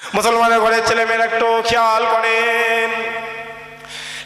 মুসলমানের ঘরের ছেলে মেয়েরা একটু খেয়াল করেন।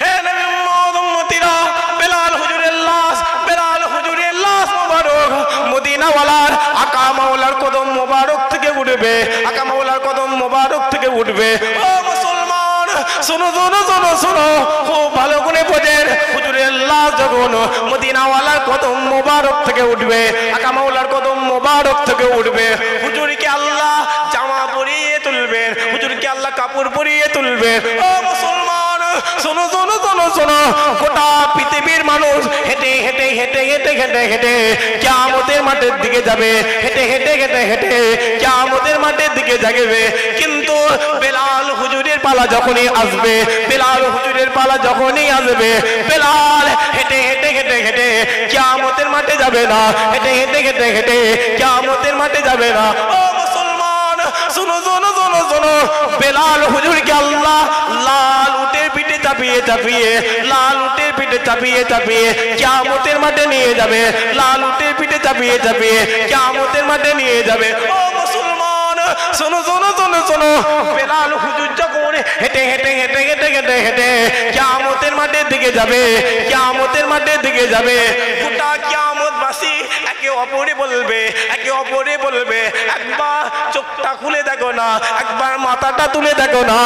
হে নবী মুহাম্মদ উম্মতিরা, বেলাল হুজুরের লাশ, বেলাল হুজুরের লাশ মোবারক মদিনাওয়ালার আকা মাওলার কদম মোবারক থেকে উঠবে, আকা মাওলার কদম মোবারক থেকে উঠবে। ও মুসলমান, শোনো শোনো শোনো শোনো, খুব ভালো করে বোঝেন। হুজুরের লাশ যখন মদিনাওয়ালার কদম মোবারক থেকে উঠবে, আকা মাওলার কদম মোবারক থেকে উঠবে, হুজুরকে আল্লাহ জামা পরিয়ে তুলবেন, হুজুরকে আল্লাহ কাপড় পরিয়ে তুলবেন। ও মুসলমান, শোনো শোনো শোনো শোনো, গোটা পৃথিবীর মানুষ হেঁটে হেঁটে হেঁটে হেঁটে হেঁটে হেঁটে কিয়ামতের মাঠের দিকে যাবে, হেঁটে হেঁটে হেঁটে হেঁটে কিয়ামতের মাঠের দিকে যাবে। কিন্তু বেলাল হুজুরের পালা যখনই আসবে, বেলাল হুজুরের পালা যখনই আসবে, বেলাল হেঁটে হেঁটে হেঁটে হেঁটে কিয়ামতের মাঠে যাবে না, হেঁটে হেঁটে হেঁটে হেঁটে কিয়ামতের মাঠে যাবে না। ও মুসলমান, শোনো শোনো শোনো শোনো, বেলাল হুজুরকে আল্লাহ লাল উটের পিঠে চাপিয়ে চাপিয়ে, লাল উটের পিঠে চাপিয়ে চাপিয়ে কিয়ামতের মাঠে নিয়ে যাবে, লাল উটের পিঠে চাপিয়ে চাপিয়ে কিয়ামতের মাঠে নিয়ে যাবে। ও মুসলমান, শোনো শোনো শোনো শোনো, বেলাল হুজুর যখন হেঁটে হেঁটে হেঁটে হেঁটে হেঁটে হেঁটে কিয়ামতের মাঠের দিকে যাবে, কিয়ামতের মাঠের দিকে যাবে, গোটা কিয়ামতবাসী একে অপরে বলবে, একে অপরে বলবে, একবার চোখটা খুলে দেখো না, একবার মাথাটা তুলে দেখো না,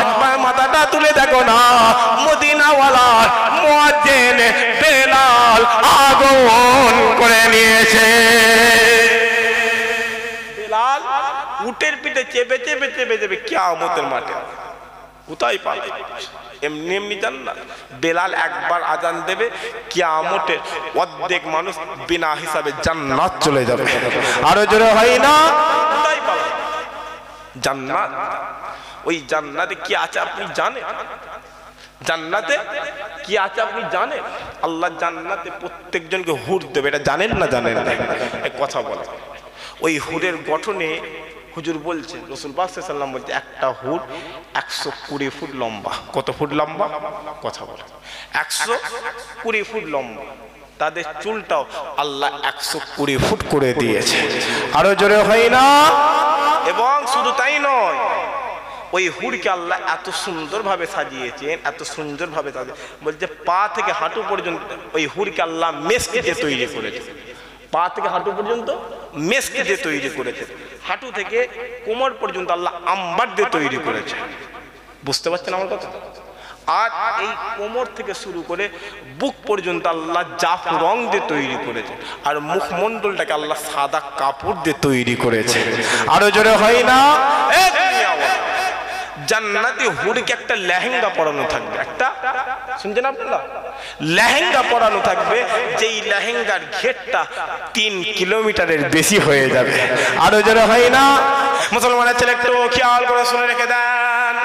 একবার মাথাটা তুলে দেখো না, মদিনাওয়ালার মুয়াজ্জিন বেলাল আগমন করে নিয়েছে। বেলাল উটের পিঠে চেপে চেপে চেপে চেপে কিয়ামতের মাঠে কোথায় পাবে? এমনি এমনি যান না। বেলাল একবার আজান দেবে, কিয়ামতের অর্ধেক মানুষ বিনা হিসাবে জান্নাত চলে যাবে। আরো জোরে হয় না? কোথায় পাবে জান্নাত? ওই জান্নাতে কি আছে আপনি জানেন? জান্নাতে কি আছে আপনি জানেন? আল্লাহ জান্নাতে প্রত্যেকজনকে হুর দেবে, এটা জানেন না? জানেন না? এক কথা বলে, ওই হুরের গঠনে হুজুর বলছেন, রাসূল পাক সাল্লাল্লাহু আলাইহি ওয়াসাল্লাম বলছে, একটা হুর 120 ফুট লম্বা। কত ফুট লম্বা? কথা বলে 120 ফুট লম্বা। তাদের চুলটাও আল্লাহ 120 ফুট করে দিয়েছে। আরো জোরে হয় না? এবং শুধু তাই নয়, ওই হুরকে আল্লাহ এত সুন্দরভাবে সাজিয়েছেন, এত সুন্দরভাবে সাজিয়ে বলছে পা থেকে হাঁটু পর্যন্ত ওই হুরকে আল্লাহ মেশকে দিয়ে তৈরি করেছে। পা থেকে হাঁটু পর্যন্ত মেশকে দিয়ে তৈরি করেছে, হাঁটু থেকে কোমর পর্যন্ত আল্লাহ আম্বার দিয়ে তৈরি করেছে। বুঝতে পারছেন আমার কথা? আর এই কোমর থেকে শুরু করে বুক পর্যন্ত আল্লাহ জাফ রং দিয়ে তৈরি করেছে, আর মুখমণ্ডলটাকে আল্লাহ সাদা কাপড় দিয়ে তৈরি করেছে। আরো জোরে হয় না? জান্নাতি হুরকে একটা লেহেঙ্গা পরানো থাকবে, একটা শুনছেন আপনারা? লেহেঙ্গা পরানো থাকবে, যেই লেহেঙ্গার ঘেরটা 3 কিলোমিটারের বেশি হয়ে যাবে। আরো জোরে হয় না? মুসলমানের ছেলে একটু খেয়াল করে শুনে রেখে দেন।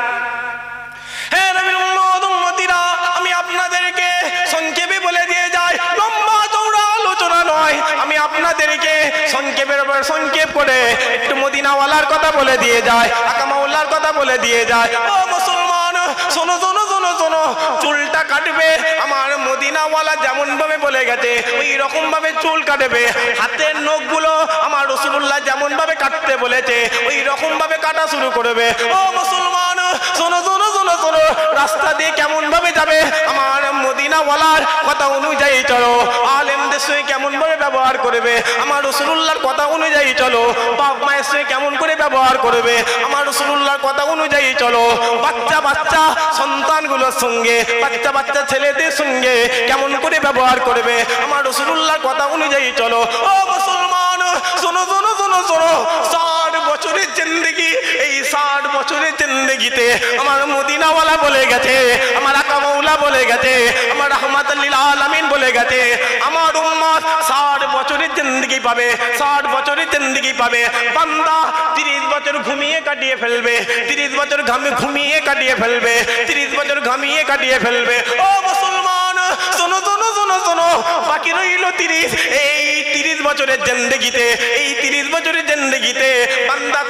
হে নবীর উম্মত উম্মতিরা, আমি আপনাদেরকে সংক্ষেপে বলে দিয়ে যাই, লম্বা চওড়া আলোচনা নয়, আমি আপনাদেরকে সংক্ষেপের উপর সংক্ষেপ করে একটু মদিনাওয়ালার কথা বলে দিয়ে যায়, আকা মাওলার কথা বলে দিয়ে যায়। ও মুসলমান, শোনো শোনো শোনো শোনো, চুলটা কাটবে আমার মদিনাওয়ালা যেমন ভাবে বলে গেছে ওই রকম ভাবে চুল কাটবে, হাতের নখগুলো আমার রাসূলুল্লাহ যেমন ভাবে কাটতে বলেছে ওই রকম ভাবে কাটা শুরু করবে। ও মুসলমান, শোনো শোনো শোনো শোনো, রাস্তা দিয়ে কেমন ভাবে যাবে আমার মদিনাওয়ালার কথা অনুযায়ী চলো, আলেমদের সঙ্গে কেমন ভাবে ব্যবহার করবে আমার রাসূলুল্লাহর কথা অনুযায়ী চলো, বাপ মায়ের সঙ্গে কেমন করে ব্যবহার করবে আমার রাসূলুল্লাহর কথা অনুযায়ী চলো, বাচ্চা বাচ্চা সন্তানগুলোর সঙ্গে, বাচ্চা বাচ্চা ছেলেদের সঙ্গে কেমন করে ব্যবহার করবে আমার রাসূলুল্লাহর কথা অনুযায়ী চলো। ও মুসলমান, শোনো শোনো শোনো শোনো, 60 বছরের জিন্দেগি, এই 60 বছরের জিন্দেগিতে আমার মদিনাওয়ালা বলে গেছে, আমার আকা মাওলা বলে গেছে, আমার রাহমাতুল লিল আলামিন বলে গেছে, আমার উম্মত 60 বছরের জিন্দেগি পাবে, 60 বছরের জিন্দেগি পাবে। বান্দা 30 বছর ঘুমিয়ে কাটিয়ে ফেলবে, 30 বছর ঘুমিয়ে কাটিয়ে ফেলবে, 30 বছর ঘুমিয়ে কাটিয়ে ফেলবে। ও মুসলমান, শোনো শোনো শোনো শোনো, বাকি রইল 30। এই 30 বছরের জিন্দেগিতে, এই 30 বছরের জিন্দেগিতে বান্দা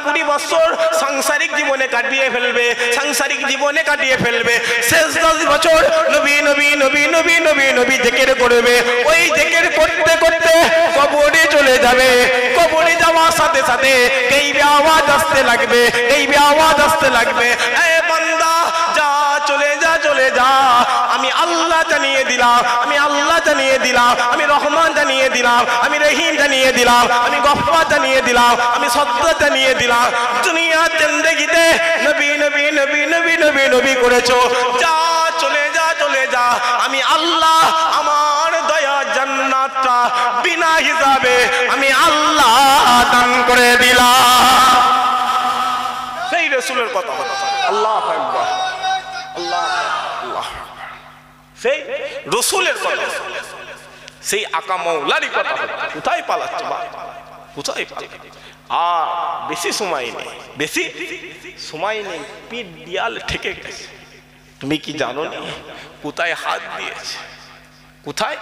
20 বছর সাংসারিক জীবনে কাটিয়ে ফেলবে, সাংসারিক জীবনে কাটিয়ে ফেলবে। শেষ 10 বছর নবী নবী নবী নবী নবী নবী জিকির করবে। ওই জিকির করতে করতে কবরে চলে যাবে। কবরে যাওয়ার সাথে সাথে গায়বী আওয়াজ আসতে লাগবে, গায়বী আওয়াজ আসতে লাগবে, এ বান্দা যা, চলে যা, চলে যা। আমি আল্লাহ জানিয়ে দিলাম, আমি আল্লাহ জানিয়ে দিলাম, আমি রহমান জানিয়ে দিলাম, আমি রহিম জানিয়ে দিলাম, আমি গফফার জানিয়ে দিলাম, আমি সত্তার জানিয়ে দিলাম। দুনিয়ার জিন্দেগিতে নবী নবী নবী নবী নবী নবী করেছো, যা, চলে যা, চলে যা। আমি আল্লাহ আমার দয়া জান্নাতটা বিনা হিসাবে আমি আল্লাহ দান করে দিলাম। সেই রাসূলের কথা, আল্লাহু আকবার, আল্লাহ আল্লাহ, সেই রাসূলের কথা, সেই আকা মাওলারই কথা। কোথায় পালাচ্ছে বা, কোথায় পালাচ্ছে? আর বেশি সময় নেই, বেশি সময় নেই, পিঠ দিয়াল ঠেকে গেছে। তুমি কি জানো না কোথায় হাত দিয়েছে? কোথায়?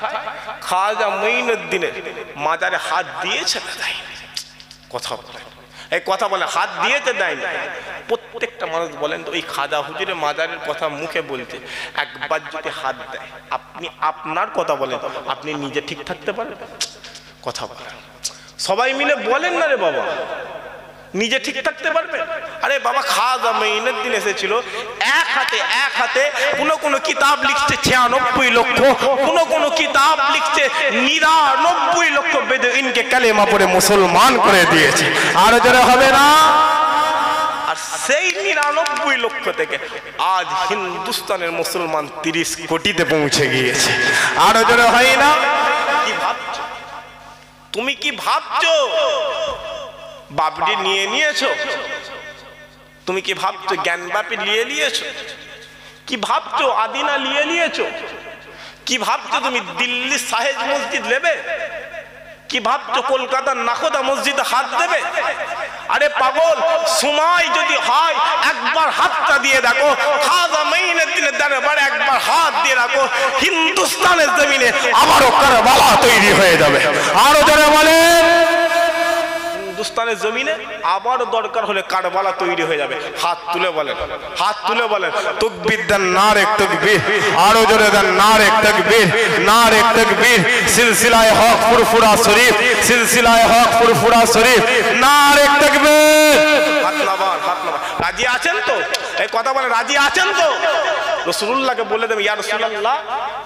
খাজা মঈনুদ্দিনের মাজারে হাত দিয়েছে না দেয়নি? কথা বলে, এই কথা বলে, হাত দিয়েছে দেয়নি? প্রত্যেকটা মানুষ বলেন তো, ওই খাজা হুজুরের মাজারের কথা মুখে বলতে একবার যদি হাত দেয়, আপনি আপনার কথা বলেন, আপনি নিজে ঠিক থাকতে পারবেন? কথা বলেন, সবাই মিলে বলেন না রে বাবা, নিজে ঠিক থাকতে পারবে? আরে বাবা, খাজা মঈনুদ্দিন এসেছিল এক হাতে কোন কিতাব লিখছে 96 লক্ষ, কোন কিতাব লিখছে 99 লক্ষ বেদুইনকে কালেমা পড়ে মুসলমান করে দিয়েছে। আর যারা হবে না, আর সেই 99 লক্ষ থেকে আজ হিন্দুস্তানের মুসলমান 30 কোটিতে পৌঁছে গিয়েছে। আর যারা হয় না, কি ভাবছো তুমি? কি ভাবছো? বাবরি নিয়ে নিয়েছো? তুমি কি ভাবছো জ্ঞানবাপী নিয়ে নিয়েছো? কি ভাবছো আদিনা নিয়ে নিয়েছো? কি ভাবছো তুমি দিল্লি সাহেব মসজিদ নেবে? কি ভাবছো কলকাতার নাখোদা মসজিদে হাত দেবে? আরে পাগল, সময় যদি হয় একবার হাতটা দিয়ে দেখো, খাজা মঈনুদ্দিনের দরবারে একবার হাত দিয়ে রাখো, হিন্দুস্তানের জমিনে আবারও কারবালা তৈরি হয়ে যাবে। আরো যারা বলেন, হিন্দুস্তানের জমিনে আবার দরকার হলে কারবালা তৈরি হয়ে যাবে। হাত তুলে বলেন, হাত তুলে বলেন, তাকবীর দেন, নারে তাকবীর, আরো জোরে দেন, নারে তাকবীর, নারে তাকবীর। সিলসিলায়ে হক ফুরফুরা শরীফ, সিলসিলায়ে হক ফুরফুরা শরীফ, নারে তাকবীর। হাত নামান, হাত নামান। রাজি আছেন তো? এই কথা বলে, রাজি আছেন তো? রাসূলুল্লাহকে বলে দেবে, ইয়া রাসূলুল্লাহ,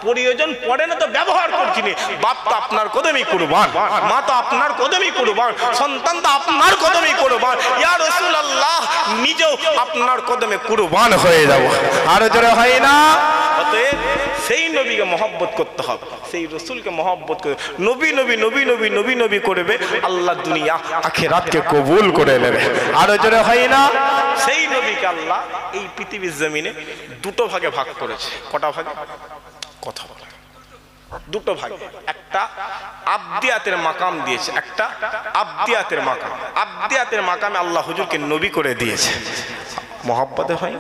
প্রয়োজন পড়ে না তো ব্যবহার করছি নি। বাপ তো আপনার কদমই কুরবান, মা তো আপনার কদমই কুরবান, সন্তান তো আপনার কদমই কুরবান। ইয়া রাসূলুল্লাহ, নিজেও আপনার কদমে কুরবান হয়ে যাব। আর যারা হয় না, অতএব সেই নবীকে মহব্বত করতে হবে, সেই রাসূলকে মহব্বত করে নবী নবী নবী নবী নবী নবী করবে, আল্লাহ দুনিয়া আখিরাতকে কবুল করে নেবে। আর যারা হয় না, সেই নবীকে আল্লাহ এই পৃথিবীর জমিনে দুটো ভাগে ভাগ করেছে। কটা ভাগে? কথা বলে, দুটো ভাগে। একটা আবদিয়াতের মাকাম দিয়েছে, একটা আবদিয়াতের মাকাম। আবদিয়াতের মাকামে আল্লাহ হুজুরকে নবী করে দিয়েছে, মহব্বতে হয়।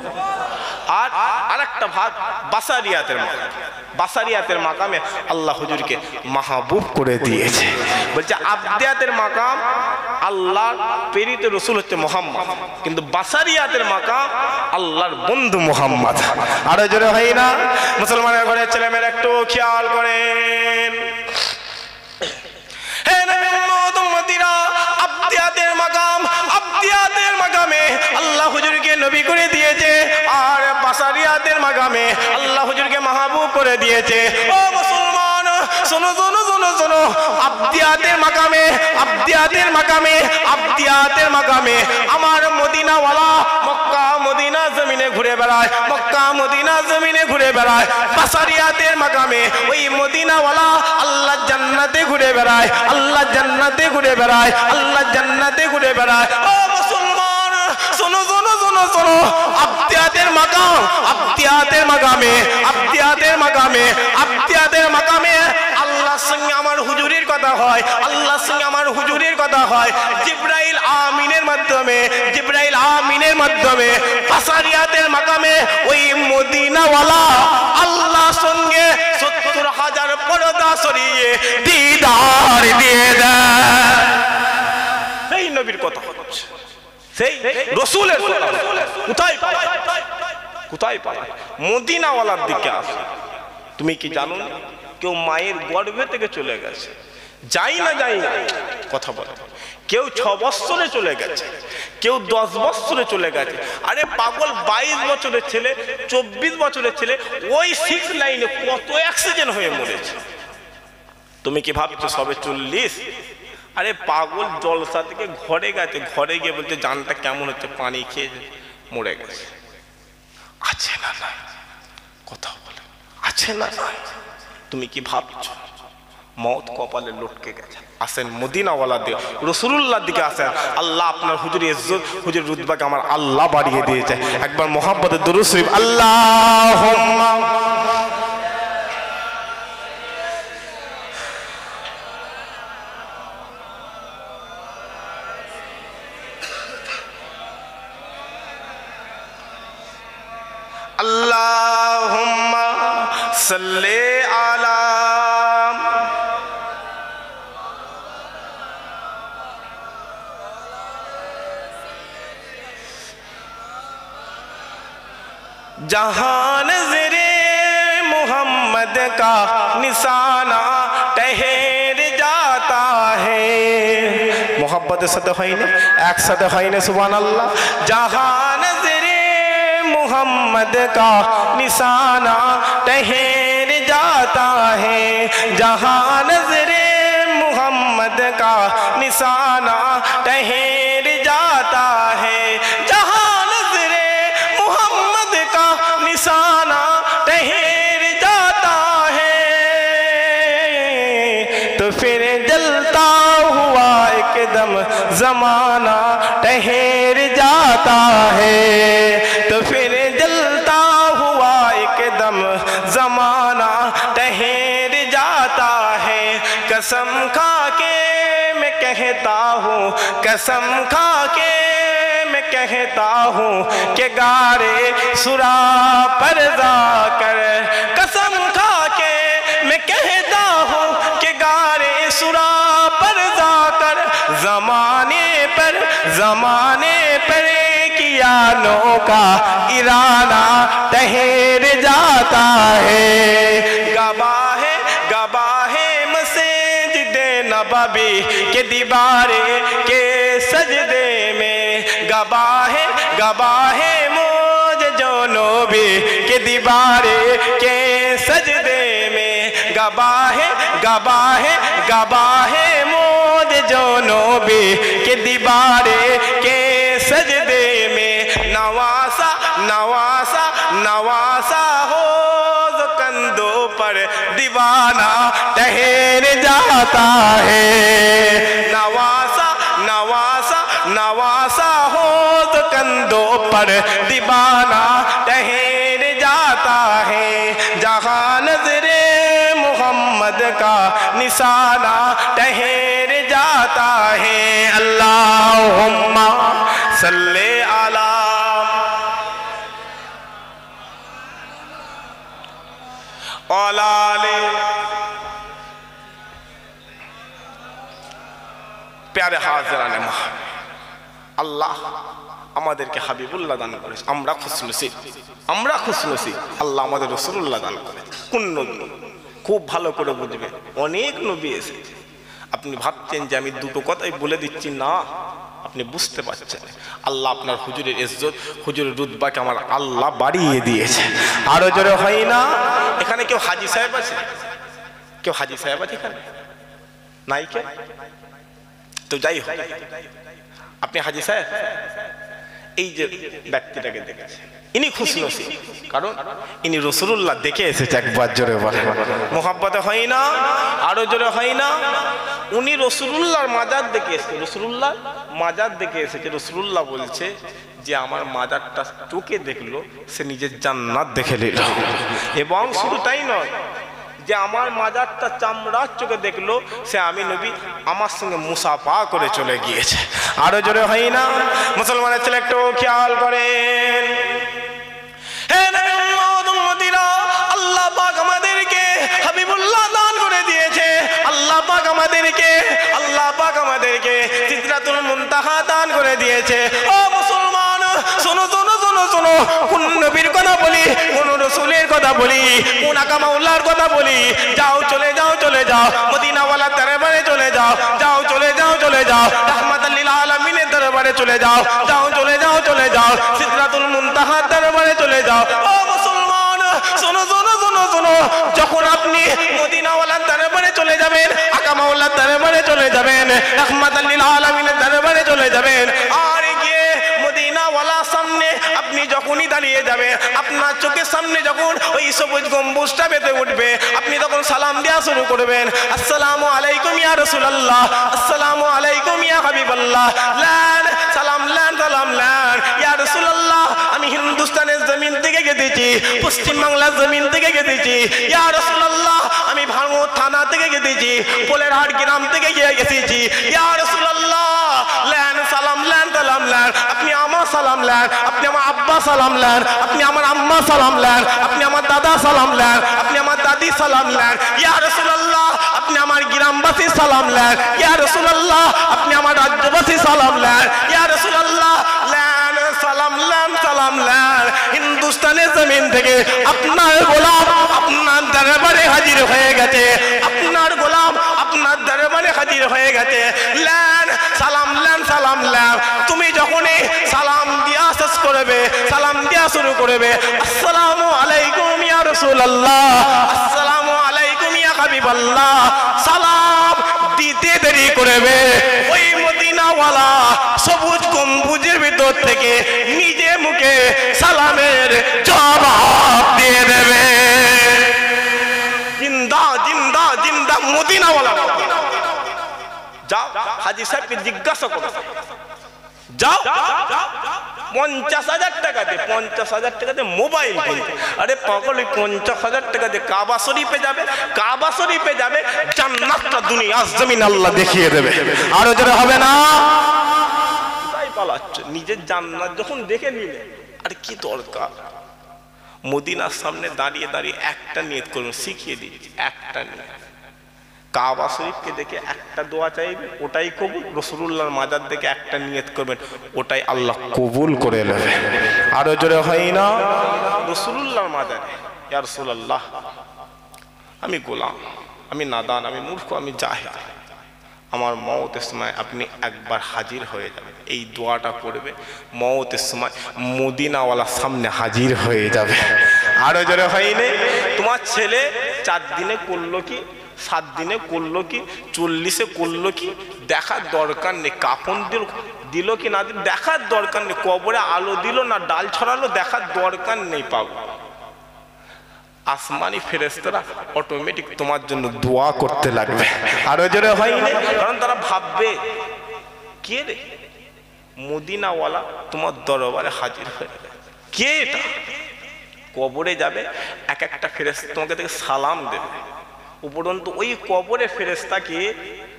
আর আরেকটা ভাগ বাসারিয়াতের মাকাম। বাসারিয়াতের মাকামে আল্লাহ হুজুরকে মাহবুব করে দিয়েছে। বলছে আবদিয়াতের মাকাম আল্লাহর প্রেরিত রাসূল হচ্ছে মুহাম্মদ, কিন্তু বাসারিয়াতের মাকাম আল্লাহর বন্ধু মুহাম্মদ। আরো জোরে হয় না? মুসলমানের ঘরের ছেলেমেয়েরা একটু খেয়াল করেন। হে নবী মুহাম্মদ উম্মতিরা, আবদিয়াতের মাকাম, আবদিয়াতের মাকামে আল্লাহ হুজুরকে নবী করে দিয়েছে, আর বাসারিয়াতের মাকামে আল্লাহ হুজুরকে মাহবুব করে দিয়েছে। ও মুসলমান, শোনো শোনো শোনো শোনো, আবদিয়াতের মাকামে, আবদিয়াতের মাকামে, আবদিয়াতের মাকামে আমার মদিনাওয়ালা মক্কা মদিনা জমিনে ঘুরে বেড়ায়, মক্কা মদিনা জমিনে ঘুরে বেড়ায়। বাসারিয়াতের মাকামে ওই মদিনাওয়ালা আল্লাহ জান্নাতে ঘুরে বেড়ায়, আল্লাহ জান্নাতে ঘুরে বেড়ায়, আল্লাহ জান্নাতে ঘুরে বেড়ায়। ও মুসলমান, শোনো শোনো শোনো শোনো, আবদিয়াতের মাকাম, আবদিয়াতের মাকামে, আবদিয়াতের মাকামে, আবদিয়াতের মাকামে আল্লাহর সঙ্গে আমার হুজুরের কথা হয়, আল্লাহর সঙ্গে আমার হুজুরের কথা হয় জিবরাইল আমিনের মাধ্যমে, জিবরাইল আমিনের মাধ্যমে। বাসারিয়াতের মাকামে ওই মদিনাওয়ালা আল্লাহর সঙ্গে 70 হাজার পর্দা সরিয়ে দিদার দিয়ে দেয়। সেই নবীর কথা হচ্ছে, সেই রাসূলের কথা। কোথায় পায়? কোথায় পায়? মদিনাওয়ালার দিকে আসে। তুমি কি জানো না কেউ মায়ের গর্ভে থেকে চলে গেছে, যাই না যাই না কথা বলে, কেউ 6 বছরে চলে গেছে, কেউ 10 বছরে চলে গেছে। আরে পাগল, 22 বছরের ছেলে, 24 বছরের ছেলে ওই 6 লাইনে কত অ্যাক্সিডেন্ট হয়ে মরেছে। তুমি কি ভাবছো সবে 40? আরে পাগল, জলসা থেকে ঘরে গেছে, ঘরে গিয়ে বলছে জানটা কেমন হচ্ছে, পানি খেয়ে মরে গেছে। আছে না নাই কথা বলে, আছে না নাই? তুমি কি ভাবছো মওত কপালে লটকে গেছে? আসেন মদিনাওয়ালার দিকে, রাসূলুল্লাহর দিকে আসেন। আল্লাহ আপনার হুজুরের ইজ্জত, হুজুরের রুতবাকে আমার আল্লাহ বাড়িয়ে দিয়েছে। একবার মুহাব্বতে দুরূদ শরীফ আল্লাহুম্মা আল্লাহুম্মা সাল্লি আলা जहान ज़रे मोहम्मद का निशाना ठहर जाता है। मोहब्बत सदक़ाइन एक सदक़ाइन सुभान अल्लाह। जहान ज़रे मोहम्मद का निशाना ठहर जाता है। जहान ज़रे मोहम्मद का निशाना ठहर जाता है। निशाना ठहर जाता है तो फिर जलता हुआ एकदम ज़माना ठहर जाता है। तो फिर जलता हुआ एकदम ज़माना ठहर जाता है। कसम खा के मैं कहता हूँ, कसम खा के मैं कहता हूँ कि गारे सुरा पर जाकर, कसम खा के मैं कहता हूँ कि गारे सुरा पर जाकर ज़माने पर किया नौका इरादा ठहर जाता है। गवाहे मस्जिद नबवी के दीवारे के सजदे में, गवाहे मुझे जो नबी के दीवारे के सजदे में, गवाहे मुझे जो नबी के दीवारे के सजदे में। नवासा हो जो कंधों पर दीवाना ठहर जाता है। नवासा हो तो कंधों पर दीवाना ठहर जाता है। जहाँ नज़रे मोहम्मद का निशाना ठहर जाता है। अल्लाहुम्मा सल्ले अला औलाले। प्यारे हाज़िराने महफ़िल, আল্লাহ আমাদেরকে হাবিবুল্লাহ দান করেছে, আমরা খুশনসিব, আল্লাহ আমাদের রাসূলুল্লাহ দান করেছে। কোন নবী? খুব ভালো করে বুঝবে, অনেক নবী এসেছে। আপনি ভাবছেন যে আমি দুটো কথাই বলে দিচ্ছি, না, আপনি বুঝতে পারছেন আল্লাহ আপনার হুজুরের ইজ্জত, হুজুরের রুতবাকে আমার আল্লাহ বাড়িয়ে দিয়েছে। আরো জোরে হয় না? এখানে কেউ হাজী সাহেব আছে? কেউ হাজী সাহেব আছে এখানে? নাই কে? তো যাই হোক, আপনি হাজী সাহেব এই যে ব্যক্তিটাকে দেখেছে, ইনি খুশনসিব, কারণ ইনি রাসূলুল্লাহ দেখে এসেছে। একবার জোরে বলে মুহাব্বতে হয় না? আরো জোরে হয় না? উনি রাসূলুল্লাহর মাজার দেখে এসেছে, রাসূলুল্লাহর মাজার দেখে এসেছে। রাসূলুল্লাহ বলছে যে আমার মাজারটা চোখে দেখলো, সে নিজের জান্নাত দেখে নিল। এবং শুধু তাই নয়, যে আমার মাজারটা চামড়ার চোখে দেখলো, সে আমি নবী আমার সঙ্গে মুসাফা করে চলে গিয়েছে। আরো জোরে হয় না? মুসলমানের ছেলে একটু খেয়াল করেন, হে নবী উম্মতিরা, আল্লাহ পাক আমাদেরকে হাবিবুল্লাহ আমাদেরকে, আল্লাহ পাক আমাদেরকে সিদরাতুল মুনতাহা দান করে দিয়েছে। ও মুসলমান, শোনো শোনো শোনো শোনো, কোন নবীর কথা বলি, কোন রাসূলের কথা বলি, কোন আকা মাওলার কথা বলি? যাও চলে যাও চলে যাও মদিনাওয়ালার দরবারে চলে যাও, যাও চলে যাও চলে যাও রাহমাতাল লিল আলামিনের দরবারে চলে যাও, যাও চলে যাও চলে যাও সিদরাতুল মুনতাহার দরবারে চলে যাও। ও মুসলমান, শোনো শোনো শোনো শোনো, যখন আপনি মদিনাওয়ালার দরবারে চলে যাবেন, আকা মাওলার দরবারে চলে যাবেন, রাহমাতাল লিল আলামিনের দরবারে চলে যাবেন, আর গিয়ে মদিনাওয়ালার সামনে আপনি যখনই দাঁড়িয়ে যাবেন, আপনার চোখের সামনে যখন ওই সবুজ গম্বুজটা বেঁধে উঠবে, আপনি তখন সালাম দেওয়া শুরু করবেন। আসসালামু আলাইকুম ইয়া রাসূলুল্লাহ, আসসালামু আলাইকুম ইয়া হাবিবাল্লাহ, লান সালাম লান সালাম লান ইয়া রাসূলুল্লাহ। আমি হিন্দুস্তানের জমিন থেকে গেছি, পশ্চিম বাংলার জমিন থেকে গেছি ইয়া রাসূলুল্লাহ। আমি ভাঙড় থানা থেকে গেছি, পোলেরহাট গ্রাম থেকে গেছি ইয়া রাসূলুল্লাহ। লান সালাম লান সালাম লান, আপনি আমার সালাম লান, আপনি আমার আব্বা সালাম লান, আপনি আমার আম্মা সালাম লান, আপনি আমার দাদা সালাম লান, আপনি আমার দাদি সালাম লান ইয়া রাসূলুল্লাহ। আপনি আমার গ্রামবাসী সালাম লান ইয়া রাসূলুল্লাহ, আপনি আমার রাজ্যবাসী সালাম লান ইয়া রাসূলুল্লাহ। লান সালাম লান সালাম লান। হিন্দুস্তানের জমিন থেকে আপনার গোলাম আপনার দরবারে হাজির হয়ে গেছে, আপনার গোলাম আপনার দরবারে হাজির হয়ে গেছে। লান সালাম লান সালাম লান। তুমি যখনই সালাম দিয়া শেষ করবে, সালাম দিয়া শুরু করবে, আসসালামু আলাইকুম ইয়া রাসূলুল্লাহ, আসসালামু আলাইকুম ইয়া হাবিবাল্লাহ, সালাম দিতে দেরি করবে, ওই মদিনাওয়ালা সবুজ গম্বুজের ভিতর থেকে নিজে মুখে সালামের জবাব দিয়ে দেবে। জিন্দা জিন্দা জিন্দা মদিনাওয়ালা। যাও হাজী সাহেবকে জিজ্ঞাসা করো, যাও 50,000 টাকা দে, 50,000 টাকা দে মোবাইল কিনতে। আরে পাগল, 50,000 টাকা দে কাবা শরীফে যাবে, কাবা শরীফে যাবে, জান্নাতটা দুনিয়া জমিন আল্লাহ দেখিয়ে দেবে। আরো জোরে হবে না? তাই পালাচ্ছ, নিজের জান্নাত যখন দেখে নিলে আর কি দরকার? মদিনার সামনে দাঁড়িয়ে দাঁড়িয়ে একটা নিয়ত করুন, শিখিয়ে দিচ্ছি, একটা নিয়ত। কাবা শরীফকে দেখে একটা দোয়া চাইবে, ওটাই কবুল। রাসূলুল্লাহর মাজার দেখে একটা নিয়ত করবেন, ওটাই আল্লাহ কবুল করে নেবে। আরো জোরে হয় না? রাসূলুল্লাহর মাজারে, ইয়া রাসূলুল্লাহ আমি গোলাম, আমি নাদান, আমি মূর্খ, আমি জাহেল, আমার মওতের সময় আপনি একবার হাজির হয়ে যাবেন, এই দোয়াটা করবে, মওতের সময় মদিনাওয়ালার সামনে হাজির হয়ে যাবে। আরো জোরে হয়নি? তোমার ছেলে 4 দিনে করলো কি, 7 দিনে করলো কি, 40-এ করলো কি, দেখার দরকার নেই। কাফন দিল কি না দিল দেখার দরকার নেই। কবরে আলো দিল না ডাল ছড়ালো দেখার দরকার নেই। পাবো আসমানি ফেরেশতারা অটোমেটিক তোমার জন্য দোয়া করতে লাগবে। আরো জোরে হয়নি? কারণ তারা ভাববে কে রে, মদিনাওয়ালা তোমার দরবারে হাজির হয়ে যাবে, কে এটা? কবরে যাবে, এক একটা ফেরেশতা তোমাকে দেখে সালাম দেবে। উপরন্তু ওই কবরে ফেরেশতাকে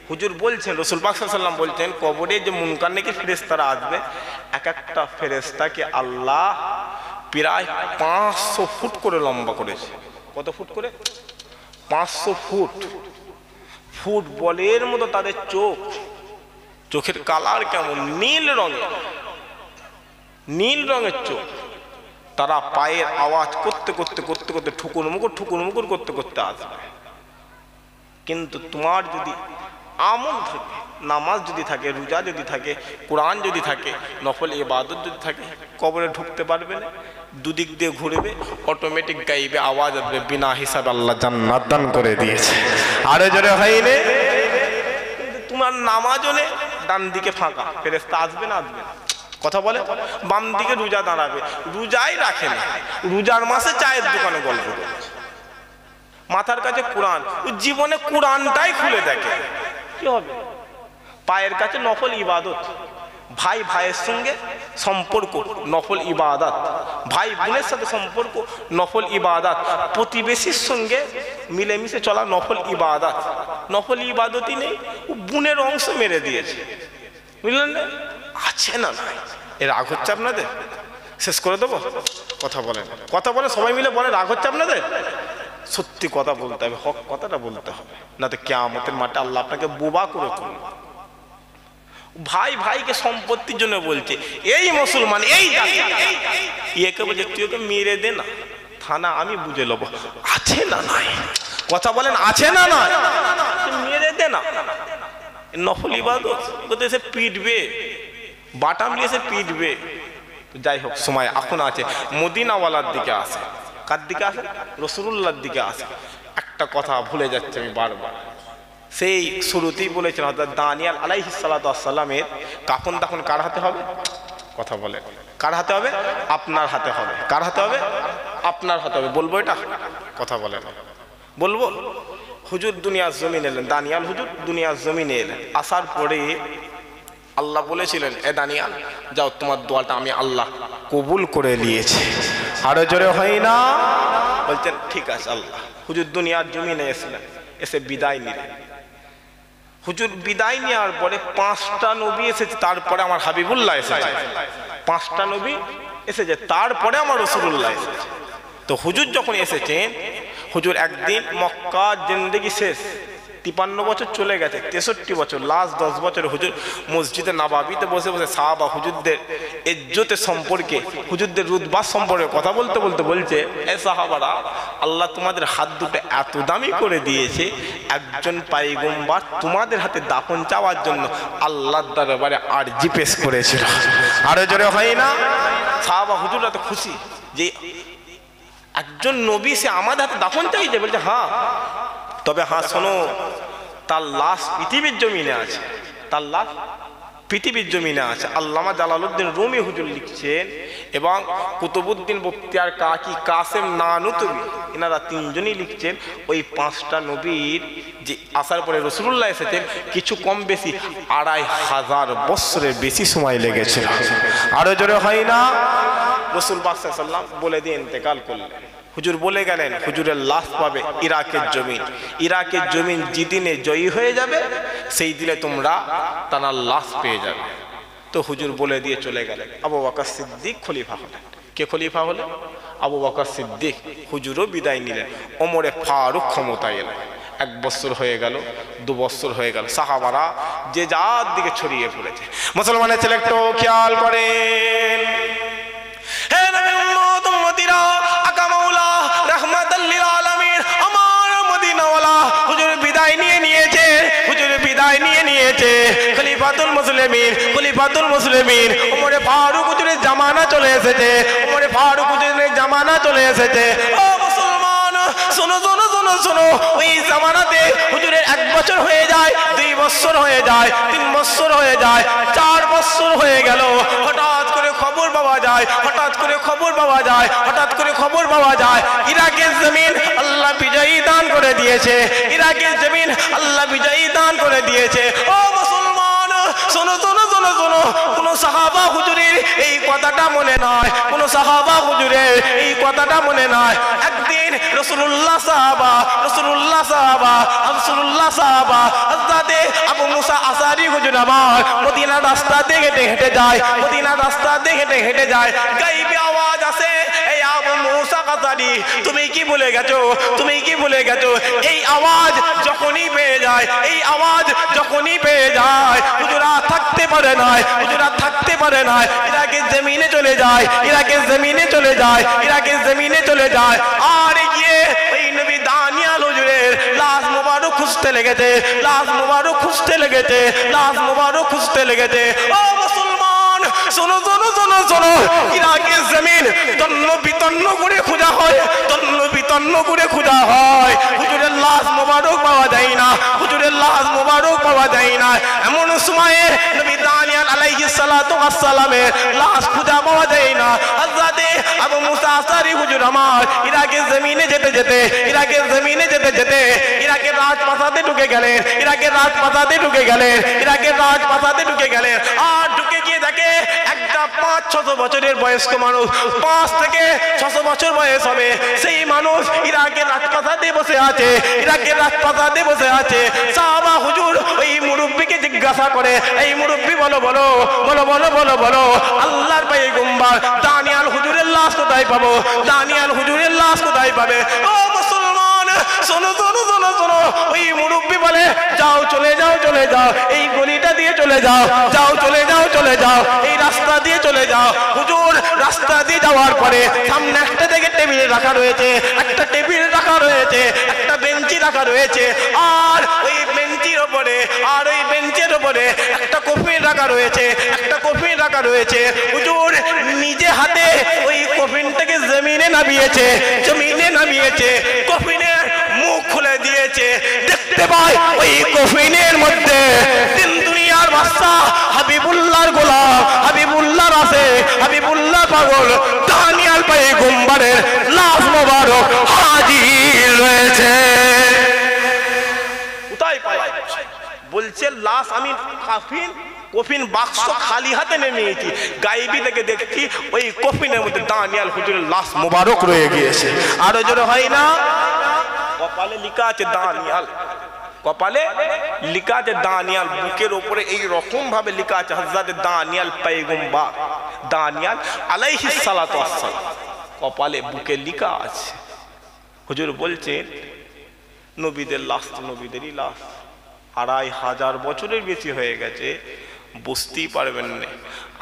হুজুর বলছেন, রাসূল পাক সাল্লাল্লাহু আলাইহি ওয়াসাল্লাম বলছেন, কবরে যে মুনকার নাকির ফেরেশতারা আসবে, এক একটা ফেরেশতাকে আল্লাহ প্রায় 500 ফুট করে লম্বা করেছে। কত ফুট করে? 500 ফুট। ফুটবলের মতো তাদের চোখ, চোখের কালার কেমন, নীল রঙের, নীল রঙের চোখ। তারা পায়ের আওয়াজ করতে করতে করতে করতে ঠুকুর মুকুর করতে করতে আসবে। কিন্তু তোমার যদি আমল থাকে, নামাজ যদি থাকে, রোজা যদি থাকে, কোরআন যদি থাকে, নফল ইবাদত যদি থাকে, কবরে ঢুকতে পারবে না। দুদিক দিয়ে ঘুরবে, অটোমেটিক গাইবে, আওয়াজ আসবে, বিনা হিসাবে আল্লাহ জান্নাত দান করে দিয়েছে। আরে জোরে হয়নি? কিন্তু তোমার নামাজও নেই, ডান দিকে ফাঁকা, ফেরেশতা আসবে না? আসবে না। কথা বলে, বাম দিকে রোজা দাঁড়াবে, রোজাই রাখে না, রোজার মাসে চায়ের দোকানে গল্প করছে। মাথার কাছে কোরআন, ও জীবনে কোরআনটাই খুলে দেখে, কি হবে? পায়ের কাছে নফল ইবাদত, ভাই ভাইয়ের সঙ্গে সম্পর্ক, নফল ইবাদত, ভাই বোনের সাথে সম্পর্ক, নফল ইবাদত, প্রতিবেশীর সঙ্গে মিলেমিশে চলা, নফল ইবাদত। নফল ইবাদতই নেই, ও বোনের অংশ মেরে দিয়েছে, বুঝলেন না? আছে না? এর রাগ হচ্ছে আপনাদের? শেষ করে দেবো? কথা বলেন, কথা বলে সবাই মিলে বলে, রাগ হচ্ছে আপনাদের? সত্যি কথা বলতে হবে, হক কথাটা বলতে হবে, না তো কিয়ামতের মাঠে আল্লাহ আপনাকে বোবা করে তুলবে। ভাই ভাইকে সম্পত্তির জন্য বলছে, এই মুসলমান এই একে বলছে তুই ওকে মেরে দে না, থানা আমি বুঝে নেবো, আছে না নাই কথা বলেন, আছে না না, মেরে দে না। নফল ইবাদত এসে পিটবে, বাটাম নিয়ে এসে পিটবে। যাই হোক, সময় এখন আছে, মদিনাওয়ালার দিকে আসে। কার দিকে আসে? রাসূলুল্লাহর দিকে আসে। একটা কথা ভুলে যাচ্ছে আমি বারবার, সেই শুরুতেই বলেছেন হযরত দানিয়াল আলাইহিস সালাতু ওয়াস সালামের কাফন দাফন কার হাতে হবে? কথা বলে, কার হাতে হবে? আপনার হাতে হবে। কার হাতে হবে? আপনার হাতে হবে। বলবো এটা? কথা বলে না, বলবো। হুজুর দুনিয়ার জমিনে এলেন, দানিয়াল হুজুর দুনিয়ার জমিনে এলেন। আসার পরে আল্লাহ বলেছিলেন, এ দানিয়াল যাও, তোমার দোয়াটা আমি আল্লাহ কবুল করে নিয়েছি। আরো জোরে হয় না? বলছেন ঠিক আছে আল্লাহ। হুজুর দুনিয়ার জমিনে এসেছিলেন, এসে বিদায় নিলেন। হুজুর বিদায় নেওয়ার পরে 5টা নবী এসেছে, তারপরে আমার হাবিবুল্লাহ এসেছে। 5টা নবী এসেছে, তারপরে আমার রাসূলুল্লাহ এসেছে। তো হুজুর যখন এসেছেন, হুজুর একদিন মক্কা জিন্দেগি শেষ, 53 বছর চলে গেছে, 63 বছর, লাস্ট 10 বছর হুজুর মসজিদে নববীতে বসে বসে সাহাবা হুজুরদের ইজ্জতের সম্পর্কে, হুজুরদের রুতবা সম্পর্কে কথা বলতে বলতে বলছে, এ সাহাবারা, আল্লাহ তোমাদের হাত দুটো এত দামি করে দিয়েছে, একজন পয়গম্বর তোমাদের হাতে দাফন চাওয়ার জন্য আল্লাহর দরবারে আরজি পেশ করেছিল। আরো জোরে হয় না? সাহাবা হুজুররা তো খুশি যে একজন নবী সে আমাদের হাতে দাফন চাইছে। বলছে হ্যাঁ, তবে হ্যাঁ শোনো, তার লাশ পৃথিবীর জমিনে আছে, তার লাশ পৃথিবীর জমিনে আছে। আল্লামা জালালউদ্দিন রুমি হুজুর লিখছেন এবং কুতুবউদ্দিন বখতিয়ার কাকি, কাসেম নানুতুবি, এনারা 3জনই লিখছেন ওই 5টা নবীর যে আসার পরে রাসূলুল্লাহ এসেছেন, কিছু কম বেশি 2500 বছরের বেশি সময় লেগেছে। আরো জোরে হয় না? রাসূল পাক সাল্লাল্লাহু আলাইহি ওয়াসাল্লাম বলে দিয়ে ইন্তেকাল করলেন। হুজুর বলে গেলেন, হুজুরের লাশ পাবে ইরাকের জমিন। ইরাকের জমিন যেদিনে জয়ী হয়ে যাবে, সেই দিনে তোমরা তার লাশ পেয়ে যাবে। তো হুজুর বলে দিয়ে চলে গেলেন। আবু বকর সিদ্দিক খলিফা হলেন। কে খলিফা হলেন? আবু বকর সিদ্দিক। হুজুরও বিদায় নিলেন। ওমরে ফারুক ক্ষমতায় এলেন। 1 বছর হয়ে গেল, 2 বছর হয়ে গেল, সাহাবারা যে যার দিকে ছড়িয়ে পড়েছে। মুসলমানের ছেলে একটু খেয়াল করেন, হে নবী উম্মত উম্মতিরা, আকা মাওলা রাহমাতাল লিল আলামিন, আমার মদিনাওয়ালা হুজুর বিদায় নিয়ে নিয়েছে। হুজুর বিদায় নিয়ে নিয়েছে। খলিফাতুল মুসলিমিন, খলিফাতুল মুসলিমিন ওমরে ফারুক হুজুরের জামানা চলে এসেছে। ওমরে ফারুক হুজুরের জামানা চলে এসেছে। ও মুসলমান, শোনো শোনো শোনো শোনো, ওই জামানাতে হুজুরের 1 বছর হয়ে যায়, 2 বছর হয়ে যায়, 3 বছর হয়ে যায়, 4 বছর হয়ে গেল। হঠাৎ করে খবর পাওয়া যায়, হঠাৎ করে খবর পাওয়া যায়, হঠাৎ করে খবর পাওয়া যায়, ইরাকের জমিন আল্লাহ বিজয়ী দান করে দিয়েছে। ইরাকের জমিন আল্লাহ বিজয়ী দান করে দিয়েছে। ও মুসলমান, শোনো শোনো শোনো শোনো, কোন সাহাবা হুজুরের এই কথাটা মনে নয়, কোন সাহাবা হুজুরের এই কথাটা মনে নয়। একদিন রাসূলুল্লাহ সাহাবা, রাসূলুল্লাহ সাহাবা, রাসূলুল্লাহ সাহাবা হযরতে আবু মুসা আশআরী হুজুর আমার মদিনার রাস্তা দিয়ে হেঁটে হেঁটে যায়, মদিনার রাস্তা দিয়ে হেঁটে হেঁটে যায়। গায়েবী আওয়াজ আসে, এই আবু মুসা আশআরী, তুমি কি ভুলে গেছো? তুমি কি ভুলে গেছো? এই আওয়াজ যখনই পেয়ে যায়, এই আওয়াজ যখনই পেয়ে যায়, হুজুরা থাকতে পারে না, হুজুরা থাকতে পারে না, ইরাকের জমিনে চলে যায়, ইরাকের জমিনে চলে যায়, ইরাকের জমিনে চলে যায়। আর গিয়ে ওই নবী দানিয়াল হুজুরের লাশ মুবারক খুঁজতে লেগেছে, লাশ মুবারক খুঁজতে লেগেছে, লাশ মুবারক খুঁজতে লেগেছে। ও মুসলমান, শোনো শোনো শোনো শোনো, ইরাকের জমিন তন্ন বিতন্ন করে খোঁজা হয়, তন্ন বিতন্ন করে খোঁজা হয়, হুজুরের লাশ মুবারক পাওয়া যায় না, হুজুরের লাশ মুবারক পাওয়া যায় না। এমন সময়ে নবী দানিয়াল আলাইহিস সালাতু ওয়াস সালামের লাশ খোঁজা পাওয়া যায় না। হযরতে আবু মুসা আশআরী হুজুর আমার ইরাকের জমিনে যেতে যেতে, ইরাকের জমিনে যেতে যেতে ইরাকের রাজপ্রাসাদে ঢুকে গেলেন, ইরাকের রাজপ্রাসাদে ঢুকে গেলেন, ইরাকের রাজপ্রাসাদে ঢুকে গেলেন। আর ঢুকে গিয়ে দেখে একটা 5-6 বছরের বয়স্ক মানুষ, 5 থেকে 6 বছর বয়স হবে, সেই মানুষ ইরাকের রাজপ্রাসাদে বসে আছে, ইরাকের রাজপ্রাসাদে বসে আছে। সাহাবা হুজুর ওই মুরব্বিকে জিজ্ঞাসা করে, এই মুরব্বি বলো বলো বলো বলো বলো বলো, আল্লাহর পয়গম্বর দানিয়াল হুজুরের লাশ কোথায় পাবো? দানিয়াল হুজুরের লাশ কোথায় পাবে? ও মুসলমান, শোনো শোনো শোনো শোনো, ওই মুরব্বি বলে যাও চলে যাও চলে যাও, এই গলিটা দিয়ে চলে যাও, যাও চলে যাও চলে যাও, এই রাস্তা দিয়ে চলে যাও। হুজুর রাস্তা দিয়ে যাওয়ার পরে সামনে একটা থেকে টেবিল রাখা রয়েছে, একটা টেবিল রাখা রয়েছে, একটা বেঞ্চি রাখা রয়েছে, আর ওই বেঞ্চির ওপরে আর ওই বেঞ্চের ওপরে একটা কফিন রাখা রয়েছে, একটা কফিন রাখা রয়েছে। হুজুর নিজে হাতে ওই কফিনটাকে জমিনে নামিয়েছে, জমিনে নামিয়েছে, কফিনের মুখ খুলে দিয়েছে। দেখতে পাই ওই কফিনের মধ্যে তিন দুনিয়ার বাদশা হাবিবুল্লাহর গোলাম, হাবিবুল্লাহর আছে, হাবিবুল্লাহ পাগল দানিয়াল পয়গম্বরের লাশ মোবারক হাজির রয়েছে। কোথায় পাই? বলছে লাশ আমি কাফিন কফিন বাক্স খালি হাতে নেমেছি, গায়েবী থেকে দেখছি ওই কফিনের মধ্যে দানিয়াল হুজুরের লাশ মোবারক রয়ে গিয়েছে। আরো জোরে হয় না? কপালে লেখা আছে দানিয়াল, কপালে লেখা আছে দানিয়াল, বুকের উপরে এই রকম ভাবে লেখা আছে হযরত দানিয়াল পয়গম্বর, দানিয়াল আলাইহিস সালাতু ওয়াস সালাম, কপালে বুকে লেখা আছে। হুজুর বলছেন নবীদের লাশ তো নবীদেরই লাশ, 2500 বছরের বেশি হয়ে গেছে, বুঝতেই পারবেন না।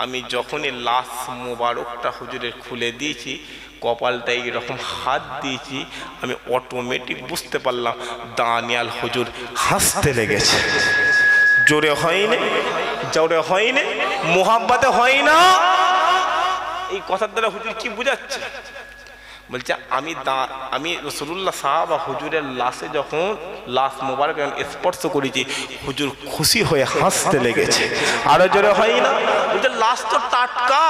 আমি যখনই লাশ মোবারকটা হুজুরের খুলে দিয়েছি, কপালটা এইরকম হাত দিয়েছি, আমি অটোমেটিক বুঝতে পারলাম দানিয়াল হুজুর হাসতে লেগেছে। জোরে হয়নি, জোরে হয়নি, মোহাব্বতে হয় না। এই কথার দ্বারা হুজুর কি বুঝাচ্ছে? বলছে আমি রাসূলুল্লাহ সাহাবা হুজুরের লাশে যখন লাশ মোবারক স্পর্শ করেছি, হুজুর খুশি হয়ে হাসতে লেগেছে। আরো জোরে হয় না? বলছে লাশ তো টাটকা,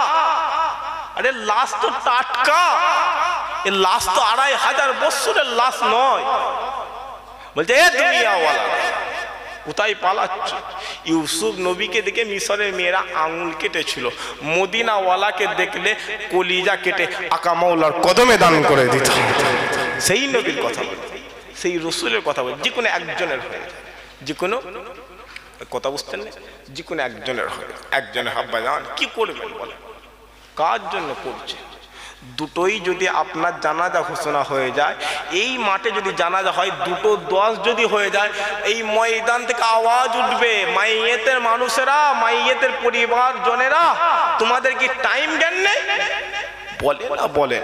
আরে লাশ তো টাটকা, এই লাশ তো 2500 বছরের লাশ নয়। বলছে এ দুনিয়াওয়ালা কোথায় পালাচ্ছ? ইউসুফ নবীকে দেখে মিশরের মেয়েরা আঙুল কেটেছিল, মদিনাওয়ালাকে দেখলে কলিজা কেটে আকা মাওলার কদমে দান করে দিত। সেই নবীর কথা বলে, সেই রসুলের কথা বলে, যে কোনো একজনের হয়ে, যে কোনো কথা বুঝতেন না, যে কোনো একজনের হয়ে, একজনের হাব্বা জান কি করবেন বলে, কার জন্য করছে? দুটোই যদি আপনার জানাজা ঘোষণা হয়ে যায়, এই মাঠে যদি জানাজা হয়, 2-10 যদি হয়ে যায়, এই ময়দান থেকে আওয়াজ উঠবে, মাইয়েতের মানুষেরা, মাইয়েতের পরিবার জনেরা, তোমাদের কি টাইম জ্ঞান নেই? বলে না বলে,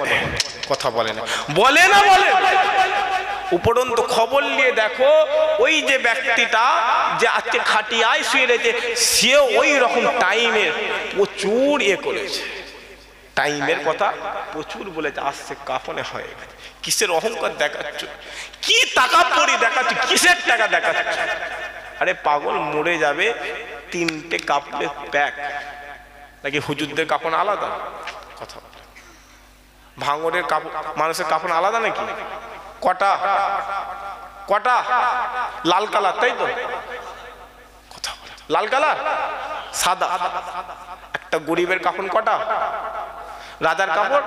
কথা বলে না, বলে না বলে। উপরন্ত খবর নিয়ে দেখো, ওই যে ব্যক্তিটা যে আজকে খাটিয়ায় শুয়ে রয়েছে, সে ওই রকম টাইমের প্রচুর করেছে, টাইমের কথা প্রচুর বলেছে, আসছে কাফনে হয়ে গেছে। কিসের অহংকার দেখাচ্ছ? কি টাকা পড়ি দেখাচ্ছ? কিসের টাকা দেখাচ্ছ? আরে পাগল, মরে যাবে 3টে কাপড়ের প্যাক, নাকি হুজুরদের কাফন আলাদা? কথা ভাঙরের কাপড়, মানুষের কাফন আলাদা নাকি? কটা কটা? লাল কালার, তাই তো? কথা লাল কালার, সাদা। একটা গরিবের কাফন কটা? রাজার কাপড়।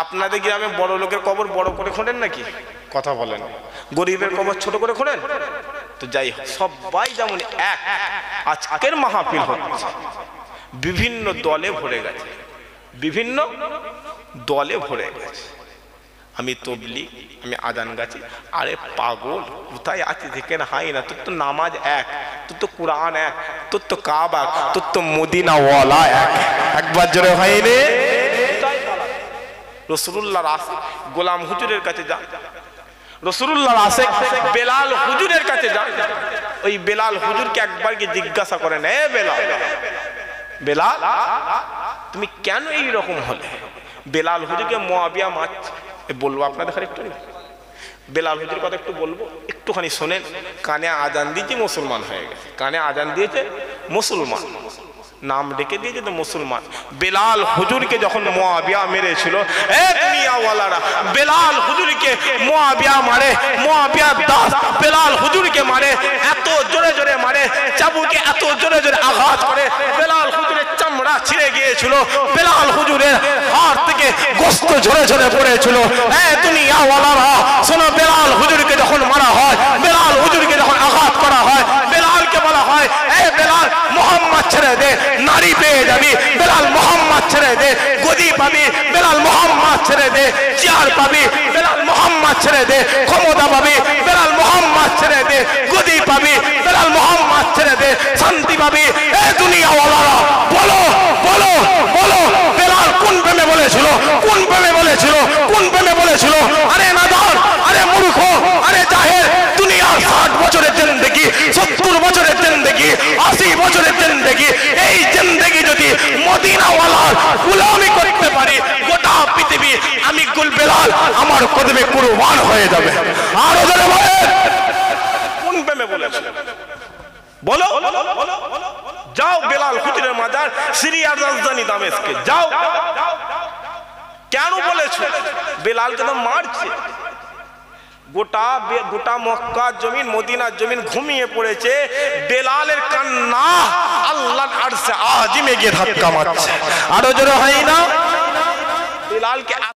আপনাদের গ্রামে বড় লোকের কবর বড় করে খোঁড়েন নাকি? কথা বলেন। গরিবের কবর ছোট করে খোঁড়েন? তো যাই হোক, সবাই যেমন এক, আজকের মাহফিল হচ্ছে বিভিন্ন দলে ভরে গেছে, বিভিন্ন দলে ভরে গেছে। আমি তবলিগ, আমি আজান গাছি। আরে পাগল, কোথায় আছিস? দেখেন হাই না, তোর তো নামাজ এক, তোর তো কোরআন এক, তোর তো কাবা, তোর তো মদিনাওয়ালা এক। একবার জোরে হয়নি? রাসূলুল্লাহর আশিক গোলাম হুজুরের কাছে যা, রাসূলুল্লাহর আশিক বেলাল হুজুরের কাছে যা। ওই বেলাল হুজুরকে একবার গিয়ে জিজ্ঞাসা করেন, এ বেলাল, বেলাল তুমি কেন এই রকম হলে? বেলাল হুজুরকে মুআবিয়া মারছে। বলবো আপনাদের একটু, বেলাল হুজুর কথা একটু বলবো, একটুখানি শোনেন। কানে আজান দিয়েছে, মুসলমান হয়ে গেছে। কানে আজান দিয়েছে, মুসলমান, নাম ডেকে দিয়েছে তো মুসলমান। বেলাল হুজুরকে যখন মুআবিয়া মেরেছিল, এ দুনিয়াওয়ালারা, বেলাল হুজুরকে মুআবিয়া মারে, মুআবিয়া দাস বেলাল হুজুরকে মারে, এত জোরে জোরে মারে, চাবুকে এত জোরে জোরে আঘাত করে, বেলাল হুজুরের চামড়া ছিঁড়ে গিয়েছিল, বেলাল হুজুরের হাড় থেকে গোশত ঝরে ঝরে পড়েছিল। এ দুনিয়াওয়ালারা শোনো, বেলাল হুজুরকে যখন মারা হয়, বেলাল হুজুরকে যখন আঘাত করা হয়, বেলালকে বলা হয়, এ বেলাল বেলাল মোহাম্মদ ছেড়ে দে, নারী পেয়ে যাবি, বেলাল মোহাম্মদ ছেড়ে দে, গদি পাবি, বেলাল মোহাম্মদ ছেড়ে দে, চেয়ার পাবি, বেলাল মোহাম্মদ ছেড়ে দে, ক্ষমতা পাবি, বেলাল মোহাম্মদ ছেড়ে দে, গদি পাবি, বেলাল মোহাম্মদ ছেড়ে দে, শান্তি পাবি। এ দুনিয়াওয়ালারা বলো বলো বলো, বেলাল কোন প্রেমে বলেছিল, কোন প্রেমে বলেছিল, কোন প্রেমে বলেছিল? আরে নাদান, আরে মূর্খ, আরে জাহেল, দুনিয়ার 60 বছরের জিন্দেগি, 70 বছরের জিন্দেগি, 80 বছরের জিন্দেগি, এই জিন্দেগি যদি মদিনাওয়ালার গোলামি করতে পারি, গোটা পৃথিবী আমি গুল বেলাল আমার কদমে কুরবান হয়ে যাবে। আর ওদের বলেন কোন প্রেমে বলেছিল বলো? যাও বেলাল হুজুরের মাজার সিরিয়ার রাজধানী দামেস্কে যাও। কেন বলেছো? বেলালকে তো মারছে। গোটা মক্কার জমিন, মদিনার জমিন ঘুমিয়ে পড়েছে, বেলালের কান্না আল্লাহর আরশে আজিমে গিয়ে ধাক্কা মারছে। আরো জোরে হয় না? বেলালকে